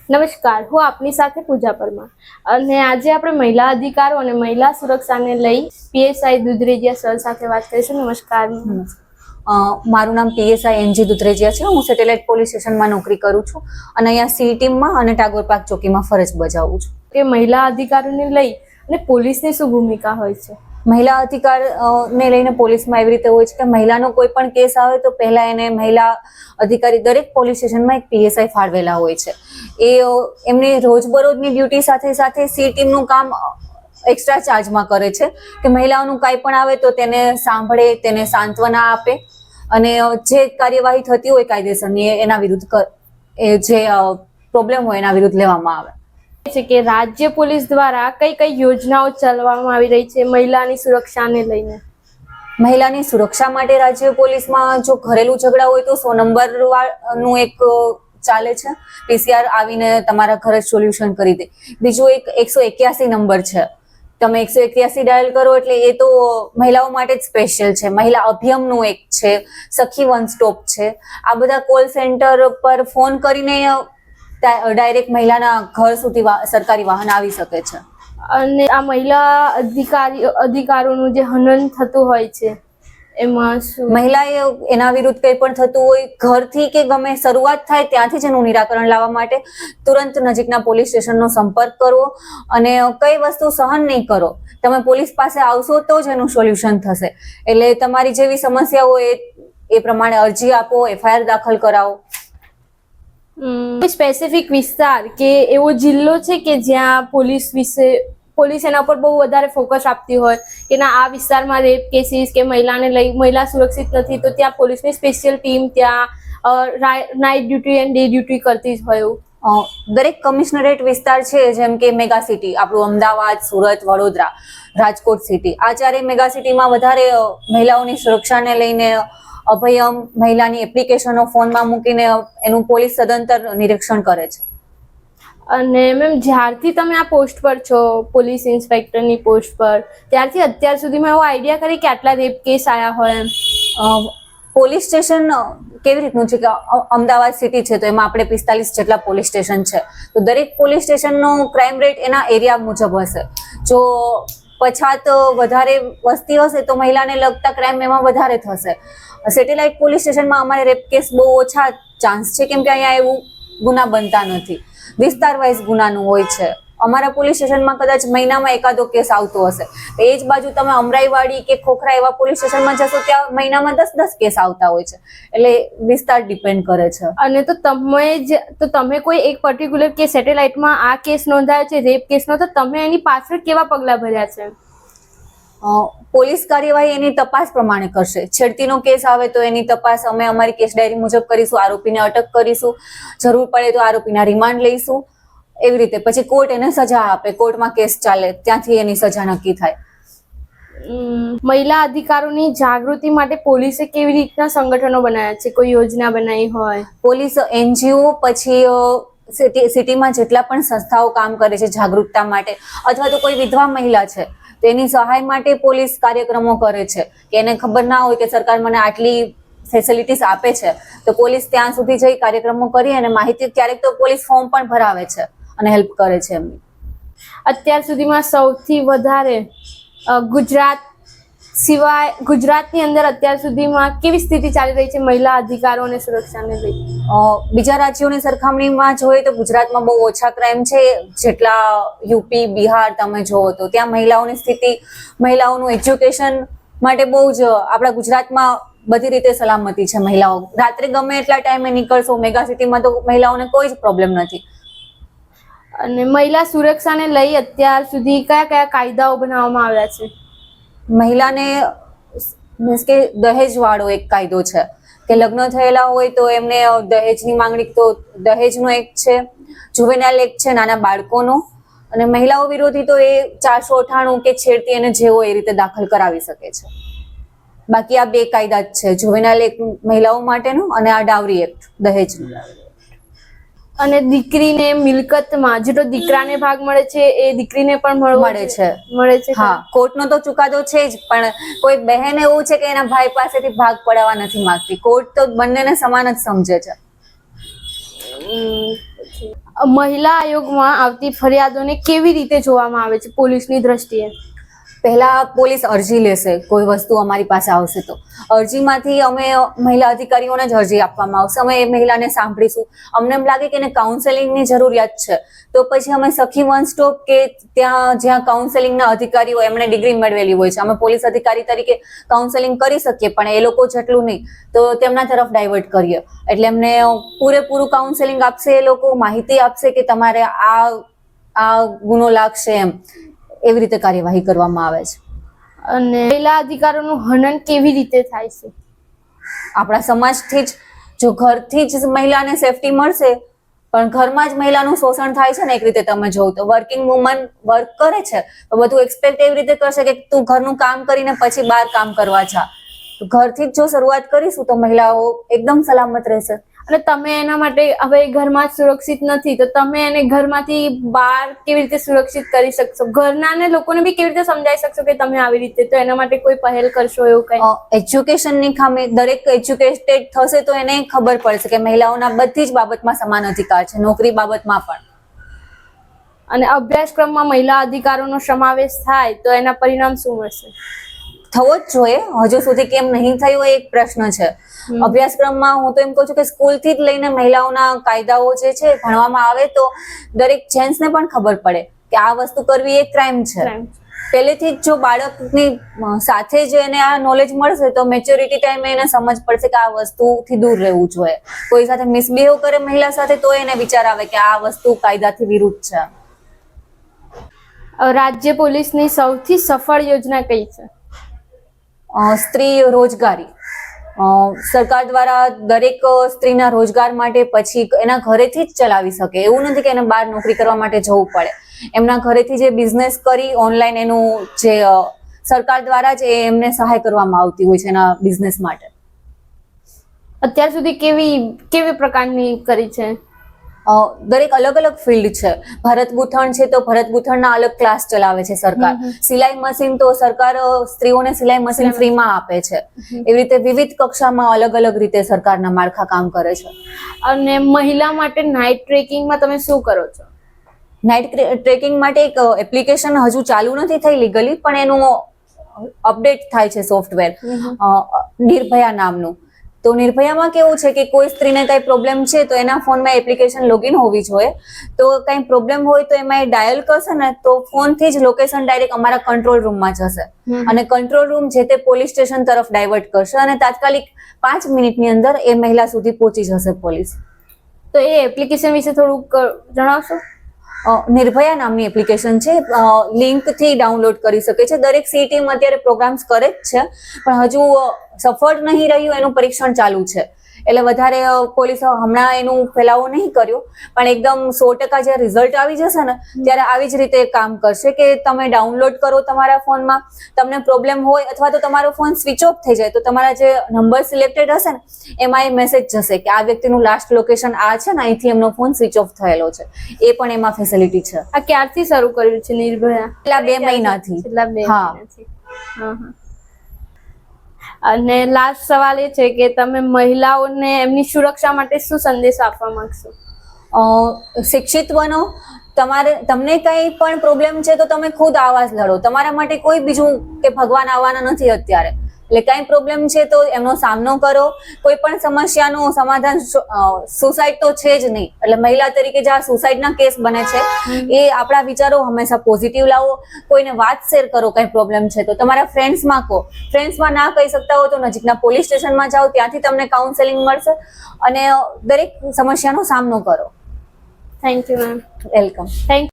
નમસ્કાર, હું આપની સાથે પૂજા પરમાર અને આજે આપણે મહિલા અધિકારો અને મહિલા સુરક્ષાને લઈ પીએસઆઈ દુધરેજિયા સર સાથે વાત કરીશું. નમસ્કાર. મારું નામ પીએસઆઈ એનજી દુધરેજિયા છે. હું સેટેલાઇટ પોલીસ સ્ટેશનમાં નોકરી કરું છું અને અહીંયા સી ટીમમાં અને ટાગોર પાર્ક ચોકીમાં ફરજ બજાવું છું. કે મહિલા અધિકારોને લઈ અને પોલીસની શું ભૂમિકા હોય છે? મહિલા અધિકાર ને લઈને પોલીસમાં એવી રીતે હોય છે કે મહિલાનો કોઈ પણ કેસ આવે તો પહેલા એને મહિલા અધિકારી દરેક પોલીસ સ્ટેશનમાં એક પીએસઆઈ ફાળવેલા હોય છે. એ એમની રોજબરોજની ડ્યુટી સાથે સાથે સી ટીમનું કામ એક્સ્ટ્રા ચાર્જમાં કરે છે કે મહિલાઓનું કાંઈ પણ આવે તો તેને સાંભળે, તેને સાંત્વના આપે અને જે કાર્યવાહી થતી હોય કાયદેસરની એના વિરુદ્ધ જે પ્રોબ્લેમ હોય એના વિરુદ્ધ લેવામાં આવે છે. કે રાજ્ય પોલીસ દ્વારા કઈ કઈ યોજનાઓ ચલાવવામાં આવી રહી છે મહિલાની સુરક્ષાને લઈને? મહિલાની સુરક્ષા માટે રાજ્ય પોલીસમાં જો ઘરેલું ઝઘડા હોય તો 100 નંબર નું એક ચાલે છે. પીસીઆર આવીને તમારા ઘરે સોલ્યુશન કરી દે. બીજું એક 181 નંબર છે. તમે 181 ડાયલ કરો એટલે એ તો મહિલાઓ માટે જ સ્પેશિયલ છે. મહિલા અભિયમનું એક છે, સખી વન સ્ટોપ છે. આ બધા કોલ સેન્ટર પર ફોન કરીને ડાયરેક્ટ મહિલાના ઘર સુધી સરકારી વાહન આવી શકે છે. અને આ મહિલા અધિકારોનું જે હનન થતું હોય છે એમાં શું મહિલાએ એના વિરુદ્ધ કંઈ પણ થતું હોય ઘરથી કે ગમે શરૂઆત થાય ત્યાંથી જ એનું નિરાકરણ લાવવા માટે તુરંત નજીકના પોલીસ સ્ટેશનનો સંપર્ક કરવો અને કઈ વસ્તુ સહન નહીં કરો. તમે પોલીસ પાસે આવશો તો જ એનું સોલ્યુશન થશે. એટલે તમારી જેવી સમસ્યા હોય એ પ્રમાણે અરજી આપો, એફઆઈઆર દાખલ કરાવો. સ્પેસિફિક વિસ્તાર કે એવો જિલ્લો છે કે જ્યાં પોલીસ એના પર બહુ વધારે ફોકસ આપતી હોય કે ના આ વિસ્તારમાં રેપ કેસીસ કે મહિલાને લઈ મહિલા સુરક્ષિત નથી તો ત્યાં પોલીસની સ્પેશિયલ ટીમ ત્યાં night duty and day duty કરતી જ હોય? દરેક કમિશનરેટ વિસ્તાર છે જેમ કે મેગા સિટી આપણું અમદાવાદ, સુરત, વડોદરા, રાજકોટ સિટી, આ ચારે મેગા સિટીમાં વધારે મહિલાઓની સુરક્ષાને લઈને અભયમ મહિલાની એપ્લિકેશનો ફોનમાં મૂકીને એનું પોલીસ સદંતર નિરીક્ષણ કરે છે. અને મેમ જ્યારથી તમે આ પોસ્ટ પર છો, પોલીસ ઇન્સ્પેક્ટરની પોસ્ટ પર, ત્યારથી અત્યાર સુધીમાં એવો આઈડિયા કરી કે આટલા રેપ કેસ આવ્યા હોય એમ? પોલીસ સ્ટેશન કેવી રીતનું છે કે અમદાવાદ સિટી છે તો એમાં આપણે 45 જેટલા પોલીસ સ્ટેશન છે તો દરેક પોલીસ સ્ટેશનનો ક્રાઇમ રેટ એના એરિયા મુજબ હશે. જો પછાત વધારે વસ્તી હશે તો મહિલાને લગતા ક્રાઇમ એમાં વધારે થશે. સેટેલાઇટ પોલીસ સ્ટેશનમાં અમારે રેપ કેસ બહુ ઓછા ચાન્સ છે કેમ કે અહીંયા એવું ગુના બનતા નથી. વિસ્તાર વાઇઝ ગુનાનું હોય છે. અમારા પોલીસ સ્ટેશનમાં કદાચ મહિનામાં એકાદો કેસ આવતો હશે. એ જ બાજુ તમે અમરાઈવાડી કે ખોખરા એવા પોલીસ સ્ટેશનમાં જશો ત્યાં મહિનામાં 10 કેસ આવતા હોય છે. એટલે વિસ્તાર ડિપેન્ડ કરે છે. અને તો તમે કોઈ એક પર્ટિક્યુલર કે સેટેલાઇટમાં આ કેસ નોંધાયો છે રેપ કેસનો તો તમે એની પાછળ કેવા પગલાં ભર્યા છે? પોલીસ કાર્યવાહી એની તપાસ પ્રમાણે કરશે. છેડતીનો કેસ આવે તો એની તપાસ અમે અમારી કેસ ડાયરી મુજબ કરીશું, આરોપીને અટક કરીશું, જરૂર પડે તો આરોપીના રિમાન્ડ લઈશું. એવી રીતે પછી કોર્ટ એને સજા આપે, કોર્ટમાં કેસ ચાલે, ત્યાંથી એની સજા નક્કી થાય. મહિલા અધિકારોની જાગૃતિ માટે પોલીસે કેવી રીતના સંગઠનો બનાવ્યા છે? કોઈ યોજના બનાવી હોય? પોલીસ એનજીઓ પછી સિટીમાં જેટલા પણ સંસ્થાઓ કામ કરે છે જાગૃતતા માટે અથવા તો કોઈ વિધવા મહિલા છે તો એની સહાય માટે પોલીસ કાર્યક્રમો કરે છે કે એને ખબર ના હોય કે સરકાર મને આટલી ફેસિલિટીઝ આપે છે તો પોલીસ ત્યાં સુધી જઈ કાર્યક્રમો કરી અને માહિતી, ક્યારેક તો પોલીસ ફોર્મ પણ ભરાવે છે અને હેલ્પ કરે છે એમની. અત્યાર સુધીમાં સૌથી વધારે ગુજરાતની અંદર અત્યાર સુધીમાં કેવી સ્થિતિ ચાલી રહી છે મહિલા અધિકારો અને સુરક્ષાને લઈ? બીજા રાજ્યોની સરખામણીમાં જોઈએ તો ગુજરાતમાં બહુ ઓછા ક્રાઇમ છે જેટલા યુપી, બિહાર તમે જોવો તો ત્યાં મહિલાઓની સ્થિતિ, મહિલાઓનું એજ્યુકેશન માટે બહુ જ આપણા ગુજરાતમાં બધી રીતે સલામતી છે. મહિલાઓ રાત્રે ગમે એટલા ટાઈમે નીકળશો, મેગા સિટીમાં તો મહિલાઓને કોઈ જ પ્રોબ્લેમ નથી. અને મહિલા સુરક્ષાને લઈ અત્યાર સુધી કયા કયા કાયદાઓ બનાવવામાં આવ્યા છે? મહિલાને મીન્સ કે દહેજ વાળો એક કાયદો છે કે લગ્ન થયેલા હોય તો એમને દહેજની માંગણી, તો દહેજનો એક છે, જુવેનાઇલ એક્ટ છે નાના બાળકોનો, અને મહિલાઓ વિરોધી તો એ 498 કે છેડતી એને જેવો એ રીતે દાખલ કરાવી શકે છે. બાકી આ 2 કાયદા જ છે, જુવેનાઇલ એક્ટ મહિલાઓ માટેનો અને આ ડાવરી એક્ટ દહેજનો. અને દીકરીને મિલકતમાં જેટલો દીકરાને ભાગ મળે છે એ દીકરીને પણ મળે છે. હા, કોર્ટનો તો ચુકાદો છે જ, પણ કોઈ બહેન એવું છે કે એના ભાઈ પાસેથી ભાગ પડાવવા નથી માંગતી. કોર્ટ તો બંનેને સમાન જ સમજે છે. નથી. મહિલા આયોગમાં આવતી ફરિયાદોને કેવી રીતે જોવામાં આવે છે પોલીસની દ્રષ્ટિએ? પહેલા પોલીસ અરજી લેશે, કોઈ વસ્તુ અમારી પાસે આવશે તો અરજીમાંથી અમે મહિલા અધિકારીઓને જ અરજી આપવામાં આવશે. અમે એ મહિલાને સાંભળીશું. અમને એમ લાગે કે એને કાઉન્સેલિંગની જરૂરિયાત છે તો પછી અમે સખી વન સ્ટોપ કે ત્યાં જ્યાં કાઉન્સેલિંગના અધિકારીઓ એમણે ડિગ્રી મેળવેલી હોય છે, અમે પોલીસ અધિકારી તરીકે કાઉન્સેલિંગ કરી શકીએ, પણ એ લોકો જેટલું નહીં તો તેમના તરફ ડાયવર્ટ કરીએ. એટલે એમને પૂરેપૂરું કાઉન્સેલિંગ આપશે, એ લોકો માહિતી આપશે કે તમારે આ ગુનો લાગશે, એવી રીતે કાર્યવાહી કરવામાં આવે છે. અને મહિલા અધિકારોનું હનન કેવી રીતે થાય છે? આપણા સમાજથી જ, જો ઘરથી જ મહિલાને સેફટી મળશે, પણ ઘરમાં જ મહિલાનું શોષણ થાય છે ને એક રીતે તમે જોવો તો વર્કિંગ વુમન વર્ક કરે છે તો બધું એક્સપેક્ટ એવી રીતે કરશે કે તું ઘરનું કામ કરીને પછી બહાર કામ કરવા જા. તો ઘરથી જ જો શરૂઆત કરીશું તો મહિલાઓ એકદમ સલામત રહેશે. અને તમે એના માટે હવે ઘરમાં સુરક્ષિત નથી તો તમે એને ઘરમાંથી બહાર કેવી રીતે સુરક્ષિત કરી શકશો? ઘરના લોકોને બી કેવી રીતે સમજાવી શકશો કે તમે આવી રીતે? તો એના માટે કોઈ પહેલ કરશો એવું કઈ? એજ્યુકેશનની ખામી, દરેક એજ્યુકેટેડ થશે તો એને ખબર પડશે કે મહિલાઓના બધી જ બાબતમાં સમાન અધિકાર છે, નોકરી બાબતમાં પણ. અને અભ્યાસક્રમમાં મહિલા અધિકારોનો સમાવેશ થાય તો એના પરિણામ શું મળશે? થવો જ જોઈએ. હજુ સુધી કેમ નહીં થયું એ એક પ્રશ્ન છે. અભ્યાસક્રમમાં હું તો એમ કહું છું કે સ્કૂલથી જ લઈને મહિલાઓના કાયદાઓ જે છે ભણવામાં આવે તો દરેક જેન્ટ્સને પણ ખબર પડે કે આ વસ્તુ કરવી એ ક્રાઇમ છે. પહેલેથી જ જો બાળકની સાથે જ એને આ નોલેજ મળશે તો મેચ્યોરિટી ટાઈમે એને સમજ પડશે કે આ વસ્તુથી દૂર રહેવું જોઈએ. કોઈ સાથે મિસબિહેવ કરે મહિલા સાથે તો એને વિચાર આવે કે આ વસ્તુ કાયદાથી વિરુદ્ધ છે. રાજ્ય પોલીસની સૌથી સફળ યોજના કઈ છે? સ્ત્રી રોજગારી. સરકાર દ્વારા દરેક સ્ત્રીના રોજગાર માટે પછી એના ઘરેથી જ ચલાવી શકે, એવું નથી કે એને બહાર નોકરી કરવા માટે જવું પડે. એમના ઘરેથી જે બિઝનેસ કરી ઓનલાઈન એનું જે સરકાર દ્વારા જ એમને સહાય કરવામાં આવતી હોય છે એના બિઝનેસ માટે. અત્યાર સુધી કેવી પ્રકારની કરી છે? દરેક અલગ અલગ ફિલ્ડ છે. ભરત ગૂંથણ છે તો ભરત ગૂંથણના અલગ ક્લાસ ચલાવે છે સરકાર. સિલાઈ મશીન તો સરકાર સ્ત્રીઓને સિલાઈ મશીન ફ્રીમાં આપે છે. એવી રીતે વિવિધ કક્ષામાં અલગ અલગ રીતે સરકારના માળખા કામ કરે છે. અને મહિલા માટે નાઇટ ટ્રેકિંગમાં તમે શું કરો છો? નાઇટ ટ્રેકિંગ માટે એક એપ્લિકેશન હજુ ચાલુ નથી થઈ લીગલી, પણ એનું અપડેટ થાય છે સોફ્ટવેર, નિર્ભયા નામનું. તો નિર્ભયામાં કેવું છે કે કોઈ સ્ત્રીને કઈ પ્રોબ્લેમ છે તો એના ફોનમાં એપ્લિકેશન લોગિન હોવી જોઈએ. તો કઈ પ્રોબ્લેમ હોય તો એમાં એ ડાયલ કરશે ને તો ફોનથી જ લોકેશન ડાયરેક્ટ અમારા કંટ્રોલ રૂમમાં જશે અને કંટ્રોલ રૂમ જે તે પોલીસ સ્ટેશન તરફ ડાયવર્ટ કરશે અને તાત્કાલિક 5 મિનિટની અંદર એ મહિલા સુધી પહોંચી જશે પોલીસ. તો એ એપ્લિકેશન વિશે થોડુંક જણાવશો? નિર્ભયા નામની એપ્લિકેશન છે, લિંકથી ડાઉનલોડ કરી શકે છે. દરેક સી ટીમ અત્યારે પ્રોગ્રામ્સ કરે જ છે પણ હજુ સફળ નહીં રહ્યું, એનું પરીક્ષણ ચાલુ છે. એટલે વધારે પોલીસ હમણાં એનું ફેલાવો નહીં કર્યો, પણ એકદમ 100% જે રિઝલ્ટ આવી જશે ને ત્યારે આવી જ રીતે કામ કરશે કે તમે ડાઉનલોડ કરો તમારા ફોનમાં, તમને પ્રોબ્લેમ હોય અથવા તો તમારો ફોન સ્વિચ ઓફ થઈ જાય તો તમારા જે નંબર સિલેક્ટેડ હશે ને એમાં એ મેસેજ જશે કે આ વ્યક્તિનું લાસ્ટ લોકેશન આ છે ને, અહીંથી એમનો ફોન સ્વિચ ઓફ થયેલો છે. એ પણ એમાં ફેસિલિટી છે. આ ક્યારથી શરૂ કર્યું છે નિર્ભયા? છેલ્લા 2 મહિનાથી. છેલ્લા 2 મહિનાથી. અને લાસ્ટ સવાલ એ છે કે તમે મહિલાઓને એમની સુરક્ષા માટે શું સંદેશ આપવા માંગશો? શિક્ષિત બનો. તમને કઈ પણ પ્રોબ્લેમ છે તો તમે ખુદ આવાજ લડો. તમારા માટે કોઈ બીજું કે ભગવાન આવવાના નથી અત્યારે. એટલે કઈ પ્રોબ્લેમ છે તો એમનો સામનો કરો. કોઈ પણ સમસ્યાનું સમાધાન સુસાઇડ તો છે જ નહીં. એટલે મહિલા તરીકે જે આ સુસાઇડના કેસ બને છે એ આપણા વિચારો હંમેશા પોઝિટિવ લાવો. કોઈને વાત શેર કરો, કઈ પ્રોબ્લેમ છે તો તમારા ફ્રેન્ડ્સમાં કહો. ફ્રેન્ડ્સમાં ના કહી શકતા હો તો નજીકના પોલીસ સ્ટેશનમાં જાઓ, ત્યાંથી તમને કાઉન્સેલિંગ મળશે અને દરેક સમસ્યાનો સામનો કરો. Thank you ma'am. Welcome. Thank